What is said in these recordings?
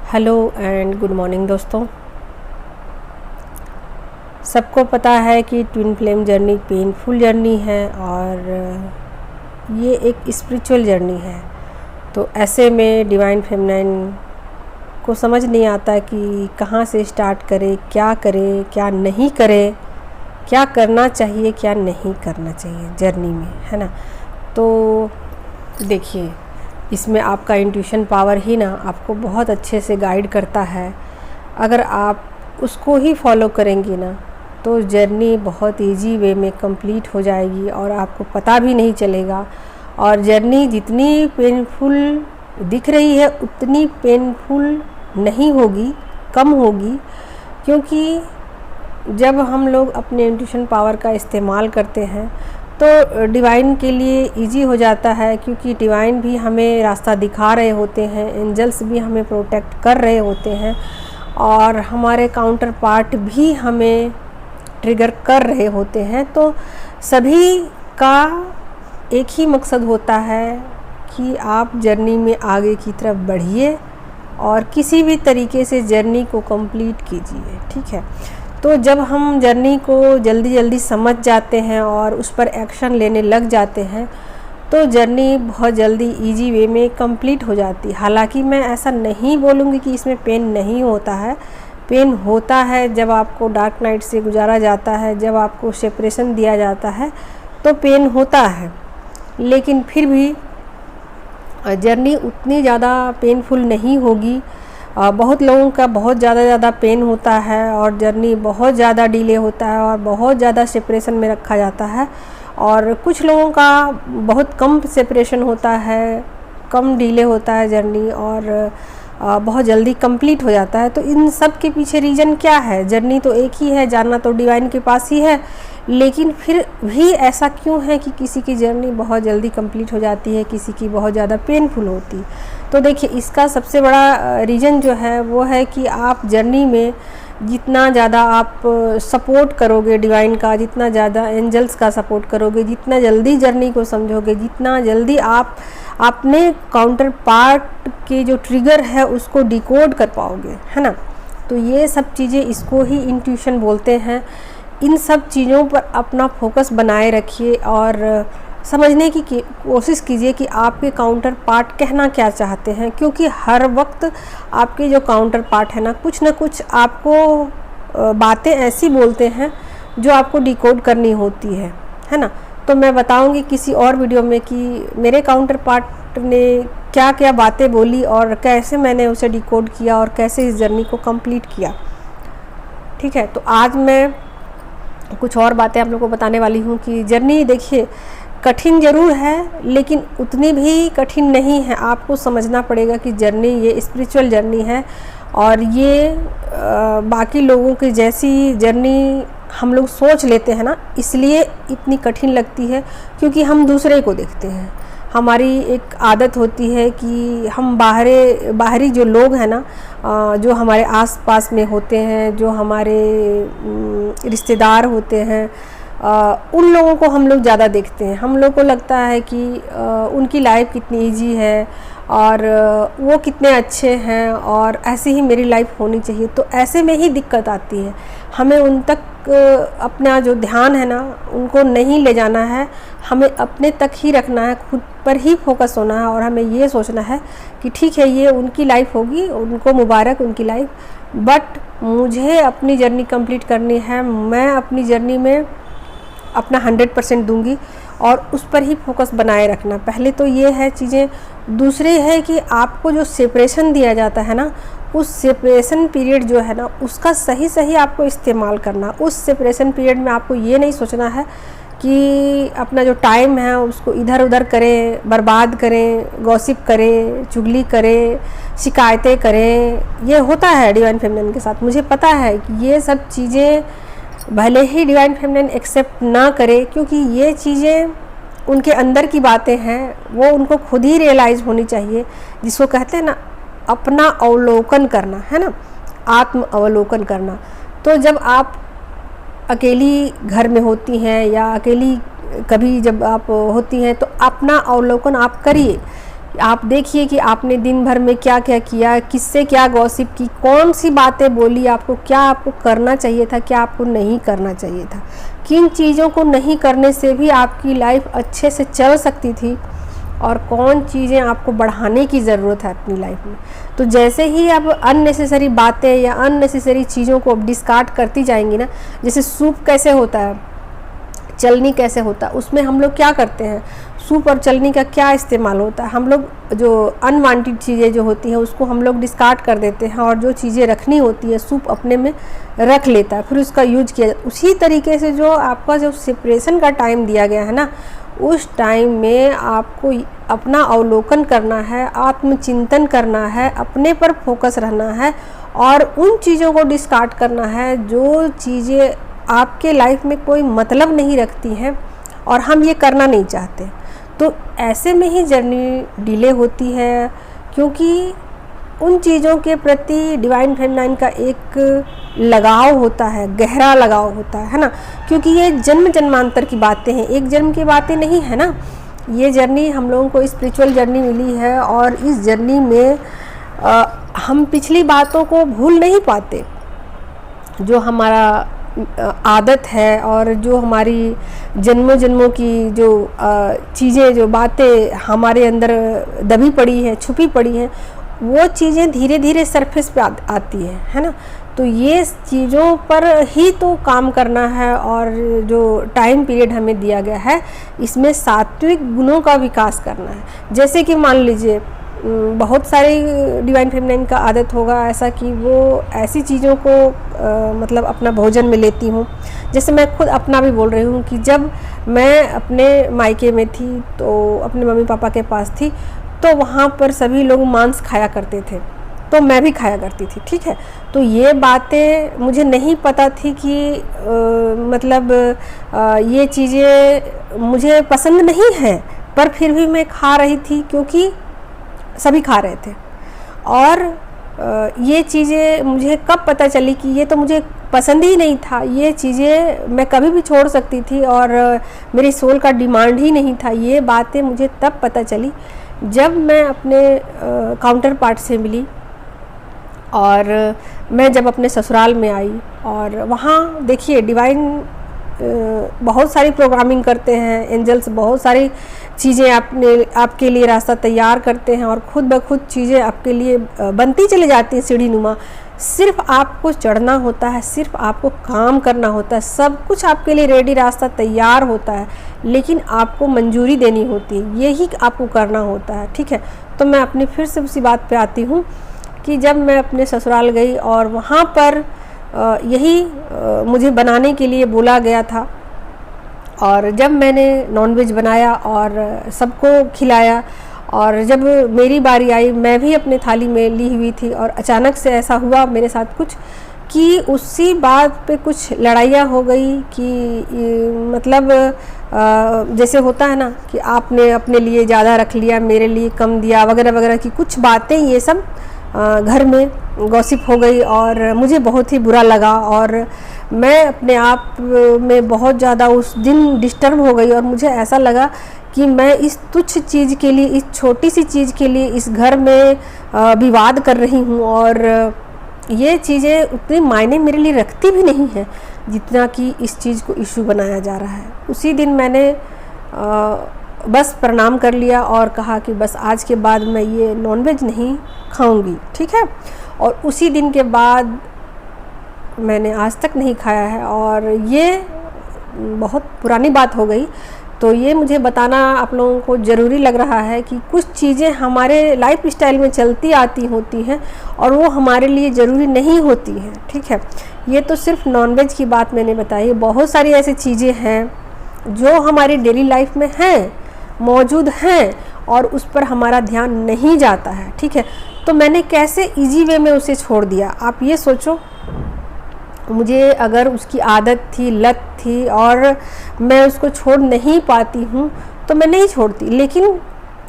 Hello and good morning दोस्तों। सबको पता है कि twin flame journey painful journey है और ये एक स्पिरिचुअल जर्नी है। तो ऐसे में डिवाइन फेमिनाइन को समझ नहीं आता कि कहाँ से स्टार्ट करे, क्या नहीं करे, क्या करना चाहिए, क्या नहीं करना चाहिए जर्नी में, है ना। तो देखिए, इसमें आपका इंट्यूशन पावर ही ना आपको बहुत अच्छे से गाइड करता है। अगर आप उसको ही फॉलो करेंगी ना तो जर्नी बहुत इजी वे में कंप्लीट हो जाएगी और आपको पता भी नहीं चलेगा। और जर्नी जितनी पेनफुल दिख रही है उतनी पेनफुल नहीं होगी, कम होगी, क्योंकि जब हम लोग अपने इंट्यूशन पावर का इस्तेमाल करते हैं तो डिवाइन के लिए इजी हो जाता है, क्योंकि डिवाइन भी हमें रास्ता दिखा रहे होते हैं, एंजल्स भी हमें प्रोटेक्ट कर रहे होते हैं और हमारे काउंटर पार्ट भी हमें ट्रिगर कर रहे होते हैं। तो सभी का एक ही मकसद होता है कि आप जर्नी में आगे की तरफ बढ़िए और किसी भी तरीके से जर्नी को कंप्लीट कीजिए, ठीक है। तो जब हम जर्नी को जल्दी समझ जाते हैं और उस पर एक्शन लेने लग जाते हैं तो जर्नी बहुत जल्दी इजी वे में कंप्लीट हो जाती है। हालांकि मैं ऐसा नहीं बोलूँगी कि इसमें पेन नहीं होता है, पेन होता है। जब आपको डार्क नाइट से गुजारा जाता है, जब आपको सेपरेशन दिया जाता है तो पेन होता है, लेकिन फिर भी जर्नी उतनी ज़्यादा पेनफुल नहीं होगी। बहुत लोगों का बहुत ज़्यादा पेन होता है और जर्नी बहुत ज़्यादा डिले होता है और बहुत ज़्यादा सेपरेशन में रखा जाता है, और कुछ लोगों का बहुत कम सेपरेशन होता है, कम डिले होता है जर्नी और बहुत जल्दी कंप्लीट हो जाता है। तो इन सब के पीछे रीज़न क्या है? जर्नी तो एक ही है, जाना तो डिवाइन के पास ही है, लेकिन फिर भी ऐसा क्यों है कि किसी की जर्नी बहुत जल्दी कंप्लीट हो जाती है, किसी की बहुत ज़्यादा पेनफुल होती। तो देखिए, इसका सबसे बड़ा रीज़न जो है वो है कि आप जर्नी में जितना ज़्यादा आप सपोर्ट करोगे डिवाइन का, जितना ज़्यादा एंजल्स का सपोर्ट करोगे, जितना जल्दी जर्नी को समझोगे, जितना जल्दी आप अपने काउंटर पार्ट के जो ट्रिगर है उसको डिकोड कर पाओगे, है ना। तो ये सब चीज़ें, इसको ही इंट्यूशन बोलते हैं। इन सब चीज़ों पर अपना फोकस बनाए रखिए और समझने की कोशिश कीजिए कि आपके काउंटर पार्ट कहना क्या चाहते हैं, क्योंकि हर वक्त आपके जो काउंटर पार्ट है ना कुछ आपको बातें ऐसी बोलते हैं जो आपको डिकोड करनी होती है ना। तो मैं बताऊंगी किसी और वीडियो में कि मेरे काउंटर पार्ट ने क्या क्या बातें बोली और कैसे मैंने उसे डिकोड किया और कैसे इस जर्नी को कंप्लीट किया, ठीक है। तो आज मैं कुछ और बातें आप लोगों को बताने वाली हूँ कि जर्नी देखिए कठिन ज़रूर है, लेकिन उतनी भी कठिन नहीं है। आपको समझना पड़ेगा कि जर्नी ये स्पिरिचुअल जर्नी है और ये बाकी लोगों की जैसी जर्नी हम लोग सोच लेते हैं ना, इसलिए इतनी कठिन लगती है, क्योंकि हम दूसरे को देखते हैं। हमारी एक आदत होती है कि हम बाहरी जो लोग हैं ना, जो हमारे आसपास में होते हैं, जो हमारे रिश्तेदार होते हैं, उन लोगों को हम लोग ज़्यादा देखते हैं। हम लोग को लगता है कि उनकी लाइफ कितनी इजी है और वो कितने अच्छे हैं और ऐसे ही मेरी लाइफ होनी चाहिए। तो ऐसे में ही दिक्कत आती है। हमें उन तक अपना जो ध्यान है ना उनको नहीं ले जाना है, हमें अपने तक ही रखना है, खुद पर ही फोकस होना है और हमें ये सोचना है कि ठीक है, ये उनकी लाइफ होगी, उनको मुबारक उनकी लाइफ, बट मुझे अपनी जर्नी कंप्लीट करनी है। मैं अपनी जर्नी में अपना 100% दूंगी और उस पर ही फोकस बनाए रखना। पहले तो ये है चीज़ें। दूसरी है कि आपको जो सेपरेशन दिया जाता है ना, उस सेपरेशन पीरियड जो है ना उसका सही आपको इस्तेमाल करना। उस सेपरेशन पीरियड में आपको ये नहीं सोचना है कि अपना जो टाइम है उसको इधर उधर करें, बर्बाद करें, गॉसिप करें, चुगली करें, शिकायतें करें। ये होता है डिवाइन फेमिनिन के साथ, मुझे पता है कि ये सब चीज़ें भले ही डिवाइन फेमिनिन एक्सेप्ट ना करे, क्योंकि ये चीज़ें उनके अंदर की बातें हैं, वो उनको खुद ही रियलाइज़ होनी चाहिए। जिसको कहते हैं ना अपना अवलोकन करना, है ना, आत्म अवलोकन करना। तो जब आप अकेली घर में होती हैं या अकेली कभी जब आप होती हैं तो अपना अवलोकन आप करिए आप देखिए कि आपने दिन भर में क्या क्या किया, किससे क्या गॉसिप की, कौन सी बातें बोली आपको, क्या आपको करना चाहिए था, क्या आपको नहीं करना चाहिए था, किन चीज़ों को नहीं करने से भी आपकी लाइफ अच्छे से चल सकती थी और कौन चीज़ें आपको बढ़ाने की ज़रूरत है अपनी लाइफ में। तो जैसे ही आप अननेसेसरी बातें या अननेसेसरी चीज़ों को डिस्कार्ड करती जाएंगी ना, जैसे सूप कैसे होता है, चलनी कैसे होता है, उसमें हम लोग क्या करते हैं, सूप और चलनी का क्या इस्तेमाल होता है, हम लोग जो अनवांटेड चीज़ें जो होती हैं उसको हम लोग डिस्कार्ड कर देते हैं, और जो चीज़ें रखनी होती है सूप अपने में रख लेता है, फिर उसका यूज किया जाता है। उसी तरीके से जो आपका जो सेपरेशन का टाइम दिया गया है ना, उस टाइम में आपको अपना अवलोकन करना है, आत्मचिंतन करना है, अपने पर फोकस रहना है और उन चीज़ों को डिस्कार्ड करना है जो चीज़ें आपके लाइफ में कोई मतलब नहीं रखती हैं और हम ये करना नहीं चाहते। तो ऐसे में ही जर्नी डिले होती है, क्योंकि उन चीज़ों के प्रति डिवाइन फेमिनाइन का एक लगाव होता है, गहरा लगाव होता है ना, क्योंकि ये जन्म जन्मांतर की बातें हैं, एक जन्म की बातें नहीं है ना। ये जर्नी हम लोगों को स्पिरिचुअल जर्नी मिली है और इस जर्नी में हम पिछली बातों को भूल नहीं पाते। जो हमारा आदत है और जो हमारी जन्मों जन्मों की जो चीज़ें, जो बातें हमारे अंदर दबी पड़ी हैं, छुपी पड़ी हैं, वो चीज़ें धीरे धीरे सरफेस पे आती है ना। तो ये चीज़ों पर ही तो काम करना है और जो टाइम पीरियड हमें दिया गया है इसमें सात्विक गुणों का विकास करना है। जैसे कि मान लीजिए बहुत सारे डिवाइन फेमिनाइन का आदत होगा ऐसा कि वो ऐसी चीज़ों को मतलब अपना भोजन में लेती हूँ। जैसे मैं खुद अपना भी बोल रही हूँ कि जब मैं अपने मायके में थी, तो अपने मम्मी पापा के पास थी, तो वहाँ पर सभी लोग मांस खाया करते थे, तो मैं भी खाया करती थी, ठीक है। तो ये बातें मुझे नहीं पता थी कि मतलब ये चीज़ें मुझे पसंद नहीं है, पर फिर भी मैं खा रही थी क्योंकि सभी खा रहे थे। और ये चीज़ें मुझे कब पता चली कि ये तो मुझे पसंद ही नहीं था, ये चीज़ें मैं कभी भी छोड़ सकती थी और मेरी सोल का डिमांड ही नहीं था। ये बातें मुझे तब पता चली जब मैं अपने काउंटर पार्ट से मिली और मैं जब अपने ससुराल में आई। और वहाँ देखिए डिवाइन बहुत सारी प्रोग्रामिंग करते हैं, एंजल्स बहुत सारी चीज़ें आपके लिए रास्ता तैयार करते हैं और खुद ब खुद चीज़ें आपके लिए बनती चली जाती हैं सीढ़ी नुमा। सिर्फ आपको चढ़ना होता है, सिर्फ आपको काम करना होता है, सब कुछ आपके लिए रेडी, रास्ता तैयार होता है, लेकिन आपको मंजूरी देनी होती है, यही आपको करना होता है, ठीक है। तो मैं अपनी फिर से उसी बात पे आती हूँ कि जब मैं अपने ससुराल गई और वहाँ पर यही मुझे बनाने के लिए बोला गया था, और जब मैंने नॉनवेज बनाया और सबको खिलाया और जब मेरी बारी आई मैं भी अपने थाली में ली हुई थी, और अचानक से ऐसा हुआ मेरे साथ कुछ कि उसी बात पे कुछ लड़ाइयाँ हो गई कि मतलब जैसे होता है ना कि आपने अपने लिए ज़्यादा रख लिया, मेरे लिए कम दिया, वगैरह वगैरह की कुछ बातें, ये सब घर में गॉसिप हो गई और मुझे बहुत ही बुरा लगा और मैं अपने आप में बहुत ज़्यादा उस दिन डिस्टर्ब हो गई। और मुझे ऐसा लगा कि मैं इस तुच्छ चीज़ के लिए, इस छोटी सी चीज़ के लिए इस घर में विवाद कर रही हूँ और ये चीज़ें उतनी मायने मेरे लिए रखती भी नहीं है जितना कि इस चीज़ को इशू बनाया जा रहा है। उसी दिन मैंने बस प्रणाम कर लिया और कहा कि बस आज के बाद मैं ये नॉनवेज नहीं खाऊंगी, ठीक है। और उसी दिन के बाद मैंने आज तक नहीं खाया है और ये बहुत पुरानी बात हो गई। तो ये मुझे बताना आप लोगों को ज़रूरी लग रहा है कि कुछ चीज़ें हमारे लाइफ स्टाइल में चलती आती होती हैं और वो हमारे लिए ज़रूरी नहीं होती हैं, ठीक है। ये तो सिर्फ नॉनवेज की बात मैंने बताई, बहुत सारी ऐसी चीज़ें हैं जो हमारी डेली लाइफ में हैं, मौजूद हैं और उस पर हमारा ध्यान नहीं जाता है, ठीक है। तो मैंने कैसे इजी वे में उसे छोड़ दिया, आप ये सोचो। मुझे अगर उसकी आदत थी, लत थी और मैं उसको छोड़ नहीं पाती हूँ तो मैं नहीं छोड़ती, लेकिन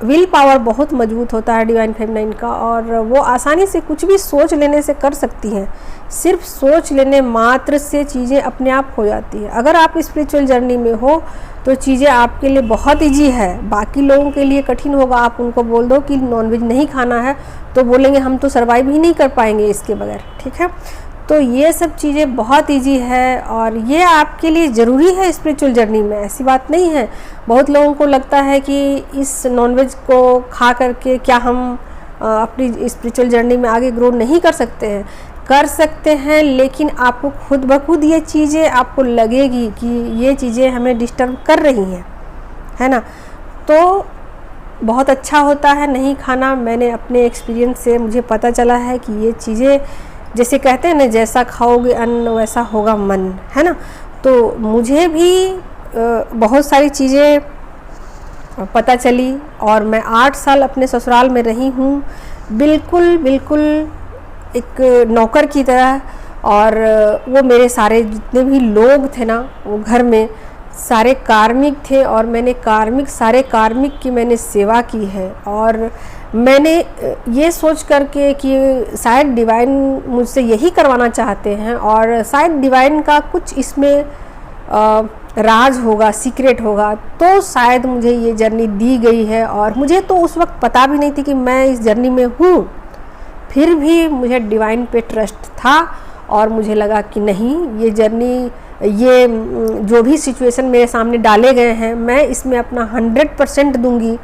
विल पावर बहुत मजबूत होता है डिवाइन फेमिनाइन का, और वो आसानी से कुछ भी सोच लेने से कर सकती हैं। सिर्फ सोच लेने मात्र से चीज़ें अपने आप हो जाती है। अगर आप स्पिरिचुअल जर्नी में हो तो चीज़ें आपके लिए बहुत ईजी है, बाकी लोगों के लिए कठिन होगा। आप उनको बोल दो कि नॉनवेज नहीं खाना है तो बोलेंगे हम तो सर्वाइव ही नहीं कर पाएंगे इसके बगैर, ठीक है। तो ये सब चीज़ें बहुत इजी है और ये आपके लिए ज़रूरी है स्पिरिचुअल जर्नी में, ऐसी बात नहीं है। बहुत लोगों को लगता है कि इस नॉनवेज को खा करके क्या हम अपनी स्पिरिचुअल जर्नी में आगे ग्रो नहीं कर सकते हैं। कर सकते हैं, लेकिन आपको खुद ब खुद ये चीज़ें आपको लगेगी कि ये चीज़ें हमें डिस्टर्ब कर रही हैं, है ना। तो बहुत अच्छा होता है नहीं खाना। मैंने अपने एक्सपीरियंस से मुझे पता चला है कि ये चीज़ें, जैसे कहते हैं ना, जैसा खाओगे अन्न वैसा होगा मन, है ना। तो मुझे भी बहुत सारी चीज़ें पता चली और मैं 8 साल अपने ससुराल में रही हूँ, बिल्कुल एक नौकर की तरह। और वो मेरे सारे जितने भी लोग थे ना वो घर में सारे कार्मिक थे, और मैंने सारे कार्मिक की मैंने सेवा की है। और मैंने ये सोच करके कि शायद डिवाइन मुझसे यही करवाना चाहते हैं, और शायद डिवाइन का कुछ इसमें राज होगा, सीक्रेट होगा, तो शायद मुझे ये जर्नी दी गई है। और मुझे तो उस वक्त पता भी नहीं थी कि मैं इस जर्नी में हूँ, फिर भी मुझे डिवाइन पे ट्रस्ट था और मुझे लगा कि नहीं, ये जर्नी, ये जो भी सिचुएशन मेरे सामने डाले गए हैं मैं इसमें अपना 100% दूंगी,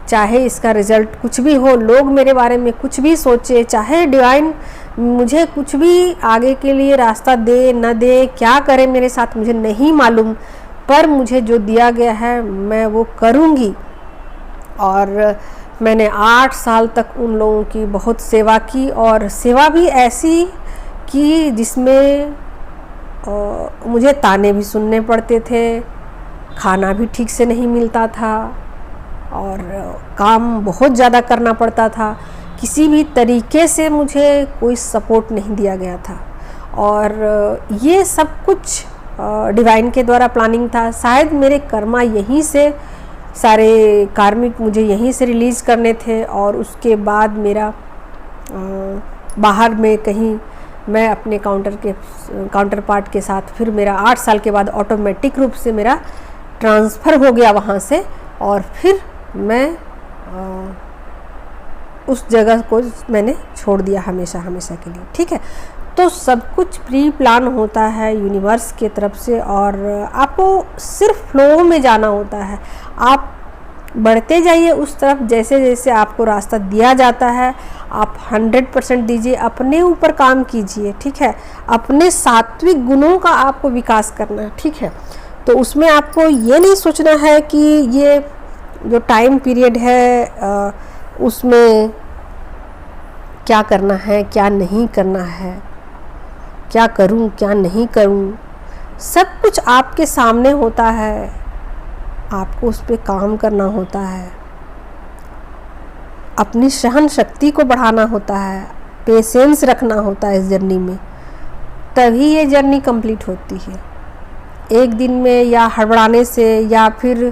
चाहे इसका रिज़ल्ट कुछ भी हो, लोग मेरे बारे में कुछ भी सोचे, चाहे डिवाइन मुझे कुछ भी आगे के लिए रास्ता दे न दे, क्या करे मेरे साथ मुझे नहीं मालूम, पर मुझे जो दिया गया है मैं वो करूँगी। और मैंने 8 साल तक उन लोगों की बहुत सेवा की, और सेवा भी ऐसी की जिसमें मुझे ताने भी सुनने पड़ते थे, खाना भी ठीक से नहीं मिलता था, और काम बहुत ज़्यादा करना पड़ता था। किसी भी तरीके से मुझे कोई सपोर्ट नहीं दिया गया था, और ये सब कुछ डिवाइन के द्वारा प्लानिंग था। शायद मेरे कर्मा यहीं से, सारे कार्मिक मुझे यहीं से रिलीज़ करने थे, और उसके बाद मेरा बाहर में कहीं मैं अपने काउंटर पार्ट के साथ, फिर मेरा 8 साल के बाद ऑटोमेटिक रूप से मेरा ट्रांसफ़र हो गया वहाँ से, और फिर मैं उस जगह को मैंने छोड़ दिया हमेशा के लिए, ठीक है। तो सब कुछ प्री प्लान होता है यूनिवर्स के तरफ से, और आपको सिर्फ फ्लो में जाना होता है। आप बढ़ते जाइए उस तरफ, जैसे जैसे आपको रास्ता दिया जाता है आप 100% दीजिए, अपने ऊपर काम कीजिए, ठीक है। अपने सात्विक गुणों का आपको विकास करना है, ठीक है। तो उसमें आपको ये नहीं सोचना है कि ये जो टाइम पीरियड है उसमें क्या करना है क्या नहीं करना है, क्या करूं क्या नहीं करूं, सब कुछ आपके सामने होता है, आपको उस पर काम करना होता है, अपनी सहन शक्ति को बढ़ाना होता है, पेशेंस रखना होता है इस जर्नी में, तभी ये जर्नी कंप्लीट होती है। एक दिन में या हड़बड़ाने से, या फिर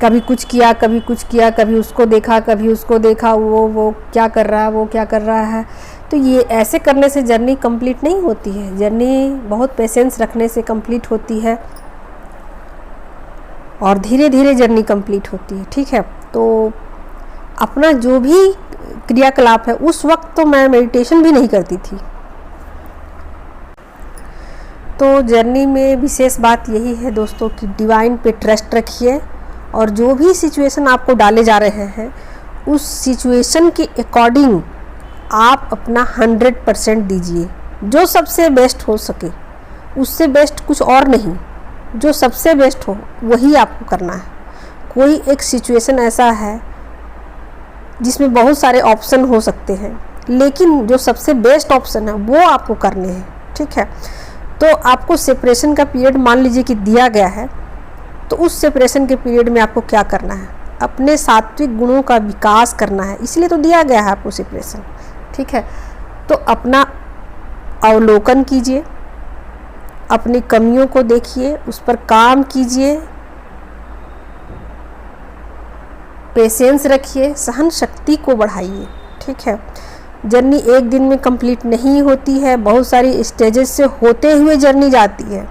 कभी कुछ किया कभी कुछ किया, कभी उसको देखा कभी उसको देखा, वो क्या कर रहा है वो क्या कर रहा है, तो ये ऐसे करने से जर्नी कंप्लीट नहीं होती है। जर्नी बहुत पेशेंस रखने से कंप्लीट होती है, और धीरे धीरे जर्नी कंप्लीट होती है, ठीक है। तो अपना जो भी क्रियाकलाप है, उस वक्त तो मैं मेडिटेशन भी नहीं करती थी। तो जर्नी में विशेष बात यही है दोस्तों कि डिवाइन पे ट्रस्ट रखिए, और जो भी सिचुएशन आपको डाले जा रहे हैं उस सिचुएशन के अकॉर्डिंग आप अपना 100% दीजिए, जो सबसे बेस्ट हो सके, उससे बेस्ट कुछ और नहीं, जो सबसे बेस्ट हो वही आपको करना है। कोई एक सिचुएशन ऐसा है जिसमें बहुत सारे ऑप्शन हो सकते हैं, लेकिन जो सबसे बेस्ट ऑप्शन है वो आपको करने हैं, ठीक है। तो आपको सेपरेशन का पीरियड मान लीजिए कि दिया गया है, तो उस सेपरेशन के पीरियड में आपको क्या करना है, अपने सात्विक गुणों का विकास करना है, इसलिए तो दिया गया है आपको सेपरेशन, ठीक है। तो अपना अवलोकन कीजिए, अपनी कमियों को देखिए, उस पर काम कीजिए, पेशेंस रखिए, सहन शक्ति को बढ़ाइए। ठीक है, जर्नी एक दिन में कंप्लीट नहीं होती है, बहुत सारी स्टेजेस से होते हुए जर्नी जाती है।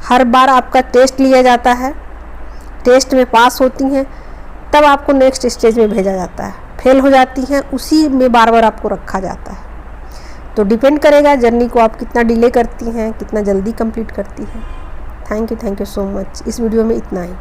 हर बार आपका टेस्ट लिया जाता है, टेस्ट में पास होती हैं तब आपको नेक्स्ट स्टेज में भेजा जाता है, फेल हो जाती हैं उसी में बार बार आपको रखा जाता है। तो डिपेंड करेगा जर्नी को आप कितना डिले करती हैं, कितना जल्दी कंप्लीट करती हैं। Thank you so much. इस वीडियो में इतना ही।